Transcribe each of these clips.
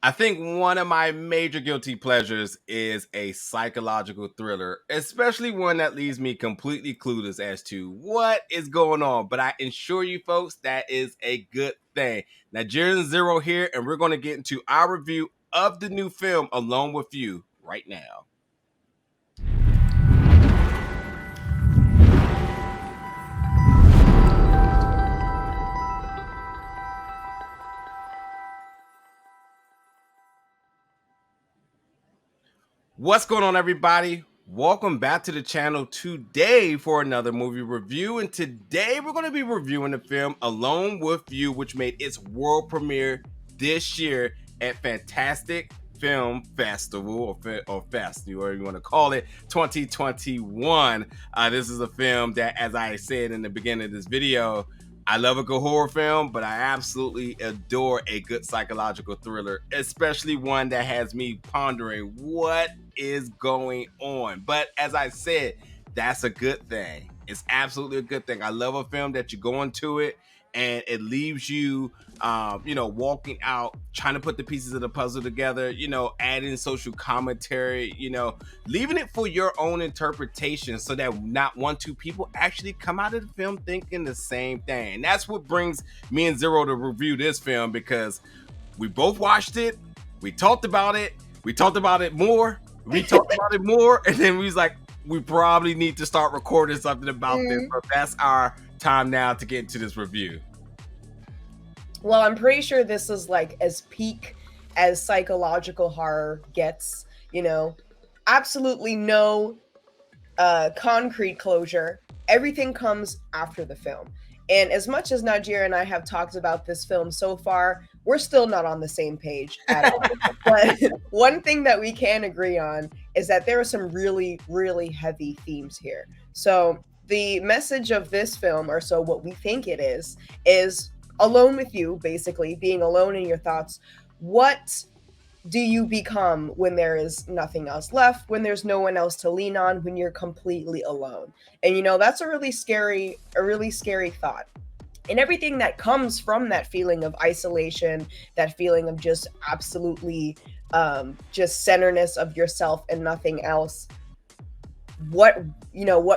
I think one of my major guilty pleasures is a psychological thriller, especially one that leaves me completely clueless as to what is going on. But I assure you, folks, that is a good thing. Nigerian Zero here, and we're going to get into our review of the new film Alone with You right now. What's going on, everybody? Welcome back to the channel today for another movie review. And today we're going to be reviewing the film Alone with You, which made its world premiere this year at Fantastic Film Festival or Festival, whatever you want to call it, 2021. This is a film that, as I said in the beginning of this video, I love a good horror film, but I absolutely adore a good psychological thriller, especially one that has me pondering what is going on. But as I said, that's a good thing. It's absolutely a good thing. I love a film that you go into it and it leaves you, walking out, trying to put the pieces of the puzzle together, adding social commentary, leaving it for your own interpretation so that not one, two people actually come out of the film thinking the same thing. And that's what brings me and Zero to review this film, because we both watched it, we talked about it more, and then we was like, we probably need to start recording something about this. So that's our time now to get into this review. Well, I'm pretty sure this is like as peak as psychological horror gets, absolutely no concrete closure. Everything comes after the film. And as much as Najir and I have talked about this film so far, we're still not on the same page at all. But one thing that we can agree on is that there are some really, really heavy themes here. So the message of this film, or so what we think it is alone with you, basically being alone in your thoughts. What do you become when there is nothing else left, when there's no one else to lean on, when you're completely alone? And that's a really scary thought. And everything that comes from that feeling of isolation, that feeling of just absolutely just centerness of yourself and nothing else. What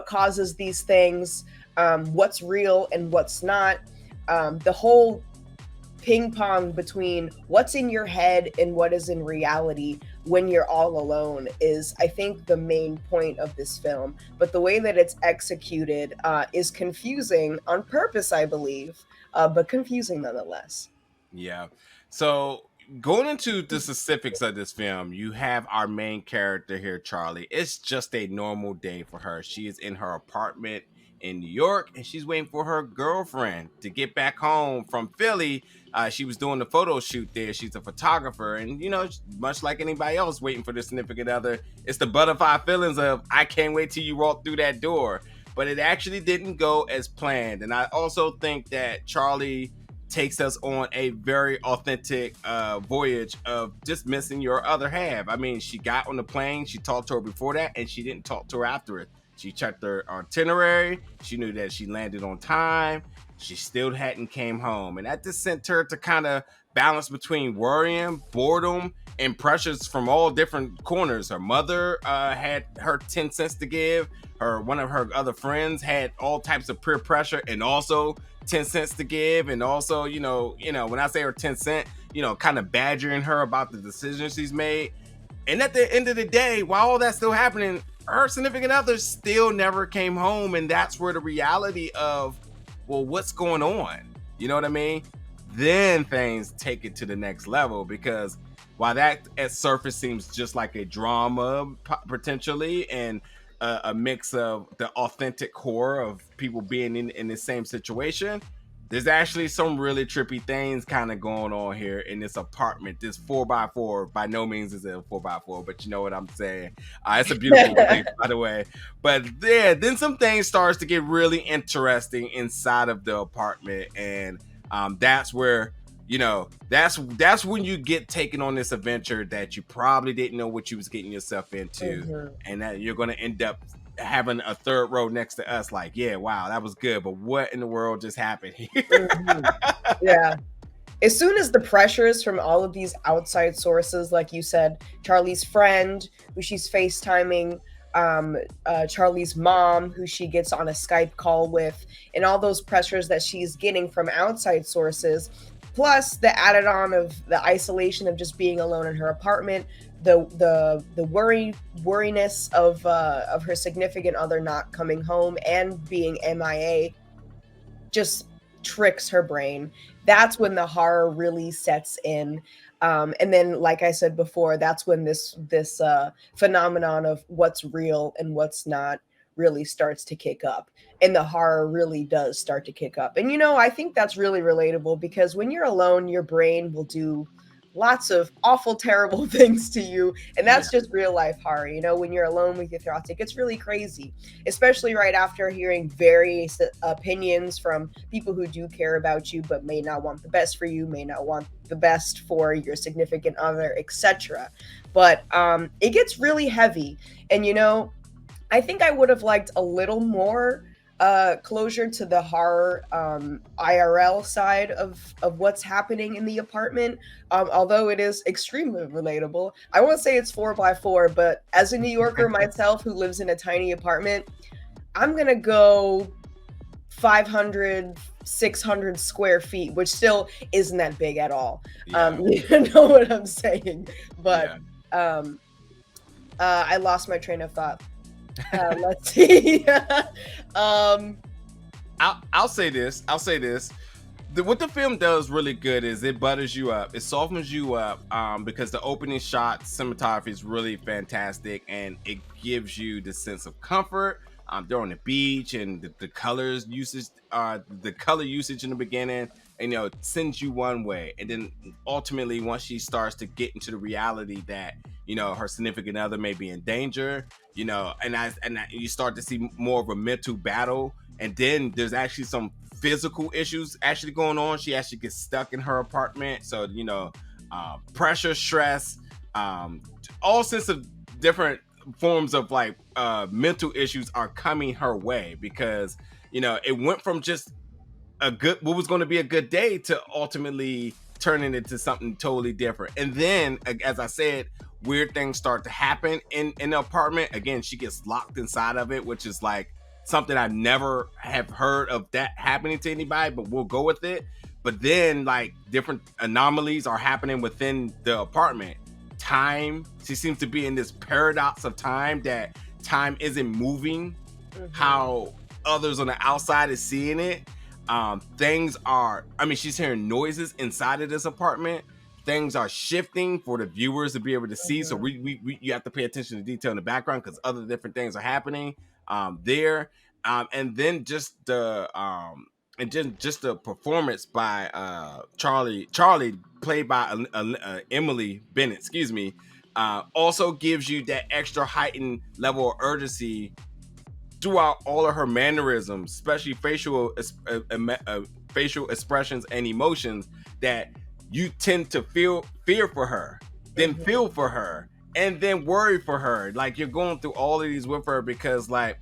causes these things, what's real and what's not, the whole ping pong between what's in your head and what is in reality when you're all alone is, I think, the main point of this film. But the way that it's executed is confusing on purpose, I believe, but confusing nonetheless. Yeah. So going into the specifics of this film, you have our main character here, Charlie. It's just a normal day for her. She is in her apartment in New York, and she's waiting for her girlfriend to get back home from Philly. She was doing the photo shoot there. She's a photographer, and much like anybody else waiting for their significant other, it's the butterfly feelings of, I can't wait till you walk through that door. But it actually didn't go as planned. And I also think that Charlie takes us on a very authentic voyage of just missing your other half. I mean, she got on the plane, she talked to her before that, and she didn't talk to her after it. She checked her itinerary. She knew that she landed on time. She still hadn't came home. And that just sent her to kind of balance between worrying, boredom, and pressures from all different corners. Her mother had her 10 cents to give. One of her other friends had all types of peer pressure and also 10 cents to give. And also, when I say her 10 cent, kind of badgering her about the decisions she's made. And at the end of the day, while all that's still happening, her significant other still never came home. And that's where the reality of, well, what's going on? You know what I mean? Then things take it to the next level, because while that at surface seems just like a drama potentially, and a mix of the authentic horror of people being in the same situation, there's actually some really trippy things kind of going on here in this apartment. This 4x4, by no means is it a 4x4, but you know what I'm saying. It's a beautiful place, by the way. But yeah, then some things starts to get really interesting inside of the apartment, and that's where that's when you get taken on this adventure that you probably didn't know what you was getting yourself into, and that you're going to end up having a third row next to us, like, yeah, wow, that was good, but what in the world just happened here? Yeah. as soon as the pressures from all of these outside sources, like you said, Charlie's friend, who she's FaceTiming, Charlie's mom, who she gets on a Skype call with, and all those pressures that she's getting from outside sources, plus the added on of the isolation of just being alone in her apartment, the worriness of her significant other not coming home and being MIA, just tricks her brain. That's when the horror really sets in. And then, like I said before, that's when this phenomenon of what's real and what's not really starts to kick up, and the horror really does start to kick up. And I think that's really relatable, because when you're alone, your brain will do lots of awful, terrible things to you, and Yeah, that's just real life horror. When you're alone with your thoughts, it gets really crazy, especially right after hearing various opinions from people who do care about you but may not want the best for you, may not want the best for your significant other, etc. But it gets really heavy. And I think I would have liked a little more closure to the horror IRL side of what's happening in the apartment. Although it is extremely relatable. I won't say it's 4x4, but as a New Yorker myself who lives in a tiny apartment, I'm gonna go 500, 600 square feet, which still isn't that big at all. yeah, You know what I'm saying? But yeah. um, I lost my train of thought. Let's see. um, I'll say this. I'll say this. What the film does really good is it butters you up, it softens you up, because the opening shot cinematography is really fantastic, and it gives you the sense of comfort. They're on the beach, and the colors usage, the color usage in the beginning, and sends you one way, and then ultimately once she starts to get into the reality that her significant other may be in danger, and you start to see more of a mental battle, and then there's actually some physical issues actually going on. She actually gets stuck in her apartment, so pressure, stress, all sorts of different forms of like mental issues are coming her way, because it went from just what was going to be a good day to ultimately turning into something totally different. And then, as I said, weird things start to happen in the apartment. Again, she gets locked inside of it, which is like something I never have heard of that happening to anybody, but we'll go with it. But then, like, different anomalies are happening within the apartment. Time, she seems to be in this paradox of time, that time isn't moving how others on the outside is seeing it. Things are, I mean, she's hearing noises inside of this apartment. Things are shifting for the viewers to be able to see. So you have to pay attention to detail in the background, because other different things are happening there. And then just the just the performance by Charlie, played by Emily Bennett, excuse me, also gives you that extra heightened level of urgency throughout all of her mannerisms, especially facial expressions and emotions, that you tend to feel fear for her, then feel for her, and then worry for her. Like, you're going through all of these with her, because like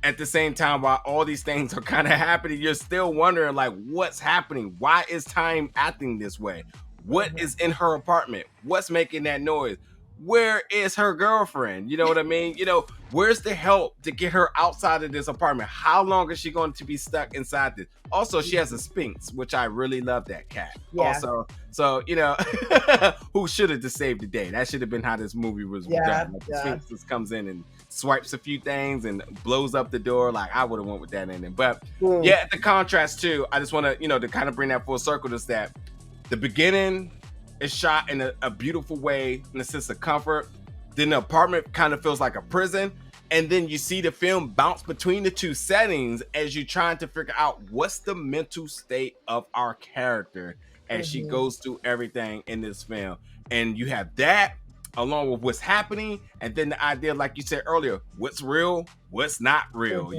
at the same time, while all these things are kind of happening, you're still wondering like what's happening. Why is time acting this way? What is in her apartment? What's making that noise? Where is her girlfriend? You know what I mean? Where's the help to get her outside of this apartment? How long is she going to be stuck inside this? Also, she has a Sphinx, which I really love that cat. Yeah, Also, so who should have just saved the day? That should have been how this movie was yeah, done. Like, the yeah. Sphinx just comes in and swipes a few things and blows up the door. Like, I would have went with that in it. But Mm. yeah, the contrast too. I just want to to kind of bring that full circle. Is that the beginning is shot in a beautiful way, in a sense of comfort. Then the apartment kind of feels like a prison. And then you see the film bounce between the two settings as you're trying to figure out what's the mental state of our character as she goes through everything in this film. And you have that along with what's happening. And then the idea, like you said earlier, what's real, what's not real.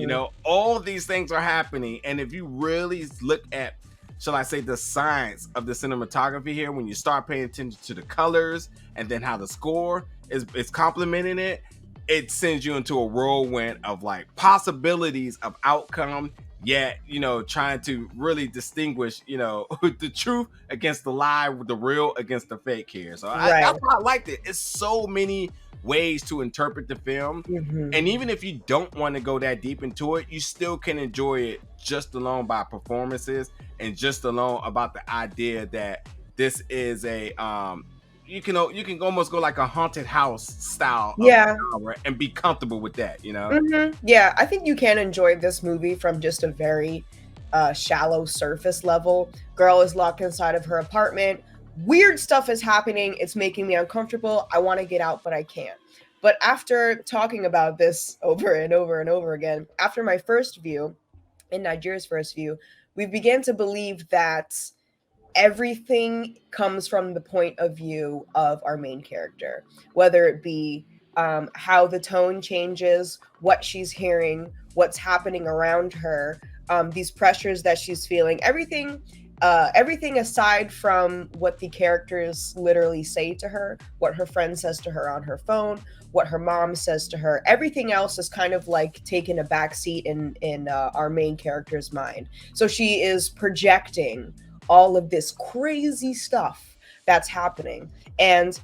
All these things are happening. And if you really look at, shall I say, the science of the cinematography here, when you start paying attention to the colors and then how the score is complementing it, it sends you into a whirlwind of like possibilities of outcome yet trying to really distinguish the truth against the lie, with the real against the fake here. So Right. that's why I liked it. It's so many ways to interpret the film, Hmm. and even if you don't want to go that deep into it, you still can enjoy it just alone by performances, and just alone about the idea that this is a you can almost go like a haunted house style of Yeah. genre and be comfortable with that. Yeah, I think you can enjoy this movie from just a very shallow surface level. Girl is locked inside of her apartment. Weird stuff is happening. It's making me uncomfortable. I want to get out, but I can't. But after talking about this over and over and over again, after my first view, in Nigeria's first view, we began to believe that everything comes from the point of view of our main character, whether it be how the tone changes, what she's hearing, what's happening around her, these pressures that she's feeling, everything aside from what the characters literally say to her, what her friend says to her on her phone, what her mom says to her. Everything else is kind of like taking a backseat in our main character's mind. So she is projecting all of this crazy stuff that's happening. And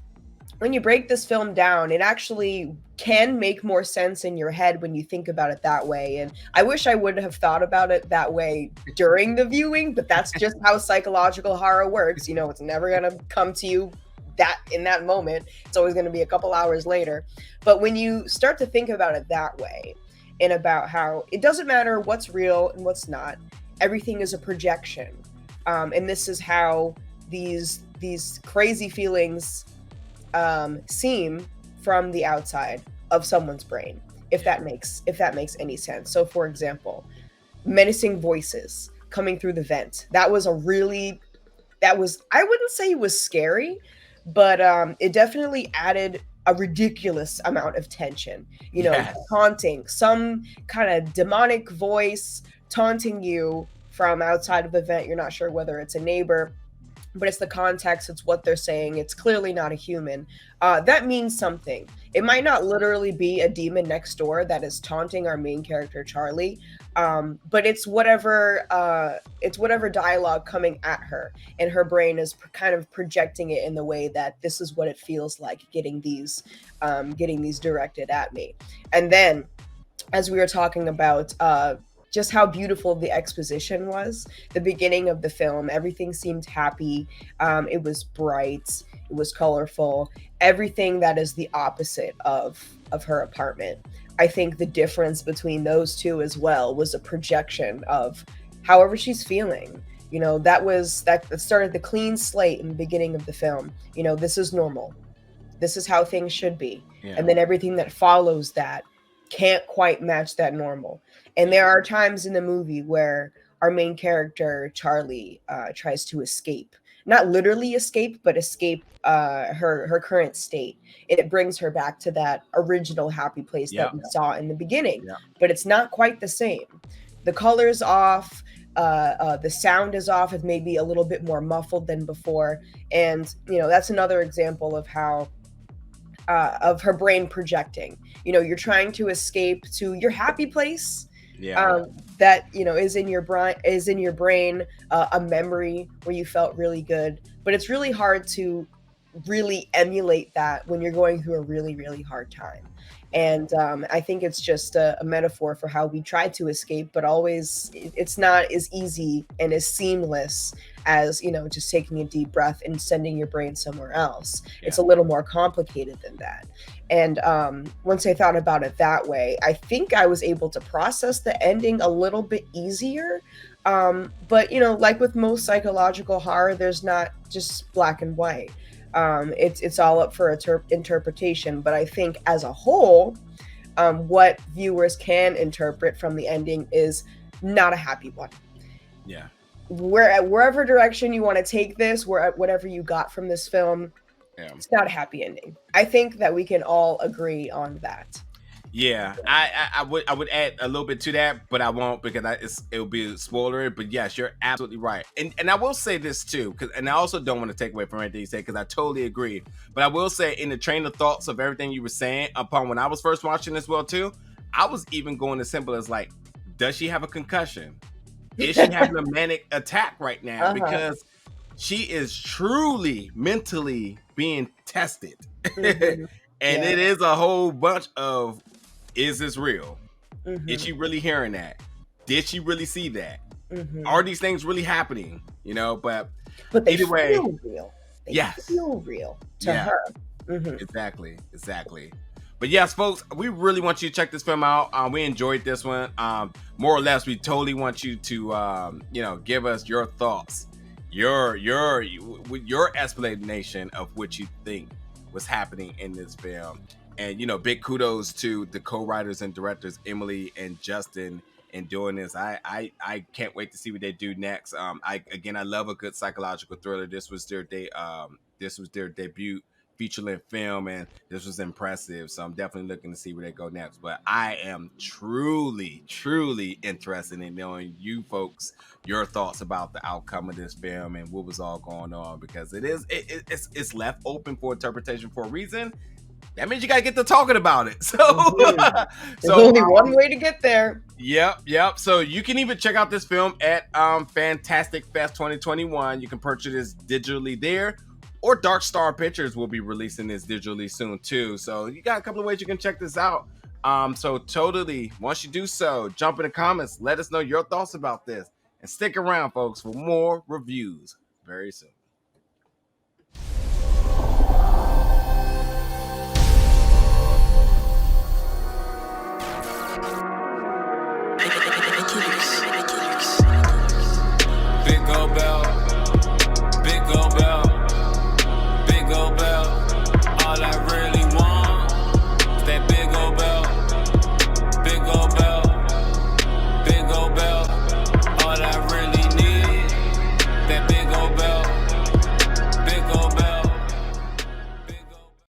when you break this film down, it actually can make more sense in your head when you think about it that way. And I wish I would have thought about it that way during the viewing, but that's just how psychological horror works. It's never going to come to you that in that moment. It's always going to be a couple hours later. But when you start to think about it that way, and about how it doesn't matter what's real and what's not, everything is a projection. And this is how these crazy feelings seem from the outside of someone's brain, Yeah. if that makes any sense. So, for example, menacing voices coming through the vent. That was I wouldn't say it was scary, but it definitely added a ridiculous amount of tension. Yes. Taunting, some kind of demonic voice taunting you from outside of the vent. You're not sure whether it's a neighbor, but it's the context, it's what they're saying. It's clearly not a human. That means something. It might not literally be a demon next door that is taunting our main character Charlie, but it's whatever dialogue coming at her, and her brain is kind of projecting it in the way that this is what it feels like getting these directed at me. And then, as we were talking about just how beautiful the exposition was. The beginning of the film, everything seemed happy. It was bright. It was colorful. Everything that is the opposite of her apartment. I think the difference between those two as well was a projection of however she's feeling. That started the clean slate in the beginning of the film. This is normal. This is how things should be. Yeah. And then everything that follows that can't quite match that normal. And Yeah. there are times in the movie where our main character Charlie tries to escape, not literally escape, but escape her current state. And it brings her back to that original happy place that Yeah. we saw in the beginning. Yeah. But it's not quite the same. The color's off. The sound is off. It's maybe a little bit more muffled than before. And that's another example of her brain projecting. You're trying to escape to your happy place, Yeah. that is in your brain, a memory where you felt really good. But it's really hard to really emulate that when you're going through a really, really hard time. And I think it's just a metaphor for how we try to escape, but always it's not as easy and as seamless as just taking a deep breath and sending your brain somewhere else. Yeah. It's a little more complicated than that. And once I thought about it that way, I think I was able to process the ending a little bit easier. But like with most psychological horror, there's not just black and white. It's all up for interpretation. But I think as a whole, what viewers can interpret from the ending is not a happy one. Yeah. Wherever direction you want to take this, whatever you got from this film, Yeah. it's not a happy ending. I think that we can all agree on that. Yeah, I would add a little bit to that, but I won't because it'll be a spoiler. But yes, you're absolutely right, and I will say this too, and I also don't want to take away from anything you say because I totally agree. But I will say, in the train of thoughts of everything you were saying, upon when I was first watching this well too, I was even going as simple as like Does she have a concussion? Is she having a manic attack right now? Uh-huh. Because she is truly mentally being tested. Mhm. And Yeah. it is a whole bunch of, is this real? Is Mhm. she really hearing that? Did she really see that? Mhm. Are these things really happening? But But they either way, feel real. They yes. feel real to Yeah, her. Mhm. exactly. But yes, folks, we really want you to check this film out. We enjoyed this one. More or less, we totally want you to, give us your thoughts, your explanation of what you think was happening in this film. And big kudos to the co-writers and directors Emily and Justin in doing this. I can't wait to see what they do next. I love a good psychological thriller. This was their debut feature-length film, and this was impressive. So I'm definitely looking to see where they go next. But I am truly interested in knowing you folks your thoughts about the outcome of this film and what was all going on, because it's left open for interpretation for a reason. That means you gotta get to talking about it. So Mhm. There's so only one way to get there. Yep. So you can even check out this film at Fantastic Fest 2021. You can purchase this digitally there, or Dark Star Pictures will be releasing this digitally soon too. So you got a couple of ways you can check this out. So totally, once you do so, jump in the comments, let us know your thoughts about this, and stick around, folks, for more reviews very soon.